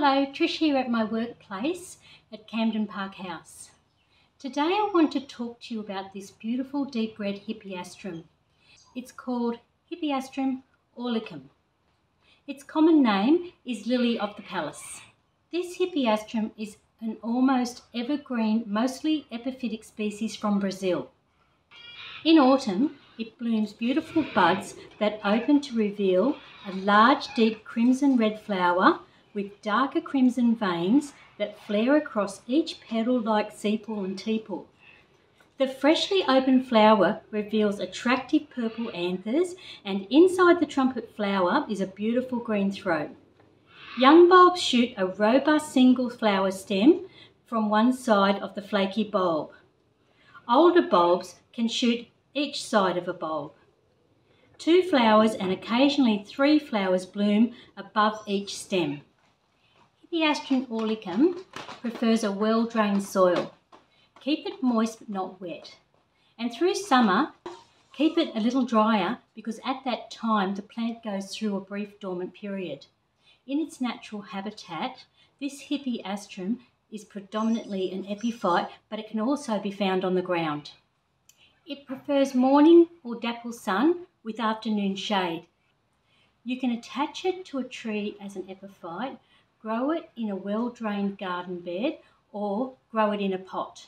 Hello, Trish here at my workplace at Camden Park House. Today I want to talk to you about this beautiful deep red Hippeastrum. It's called Hippeastrum aulicum. Its common name is lily of the palace. This Hippeastrum is an almost evergreen, mostly epiphytic species from Brazil. In autumn, it blooms beautiful buds that open to reveal a large, deep crimson red flower with darker crimson veins that flare across each petal like sepal and tepal. The freshly opened flower reveals attractive purple anthers, and inside the trumpet flower is a beautiful green throat. Young bulbs shoot a robust single flower stem from one side of the flaky bulb. Older bulbs can shoot each side of a bulb. 2 flowers and occasionally 3 flowers bloom above each stem. Hippeastrum aulicum prefers a well-drained soil. Keep it moist but not wet. And through summer, keep it a little drier because at that time the plant goes through a brief dormant period. In its natural habitat, this Hippeastrum is predominantly an epiphyte, but it can also be found on the ground. It prefers morning or dapple sun with afternoon shade. You can attach it to a tree as an epiphyte, grow it in a well-drained garden bed, or grow it in a pot.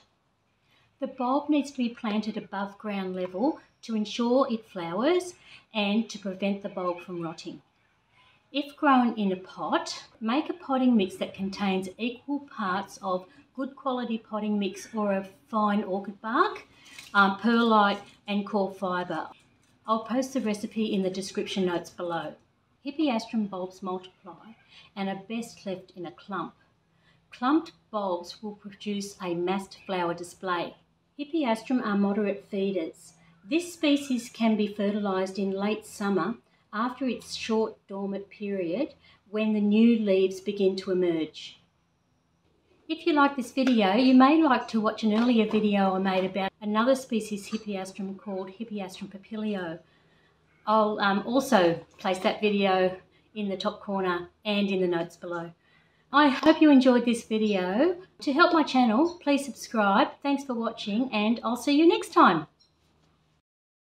The bulb needs to be planted above ground level to ensure it flowers and to prevent the bulb from rotting. If grown in a pot, make a potting mix that contains equal parts of good quality potting mix or a fine orchid bark, perlite and coir fibre. I'll post the recipe in the description notes below. Hippeastrum bulbs multiply and are best left in a clump. Clumped bulbs will produce a massed flower display. Hippeastrum are moderate feeders. This species can be fertilised in late summer after its short dormant period when the new leaves begin to emerge. If you like this video, you may like to watch an earlier video I made about another species Hippeastrum called Hippeastrum papilio. I'll also place that video in the top corner and in the notes below. I hope you enjoyed this video. To help my channel, please subscribe. Thanks for watching, and I'll see you next time.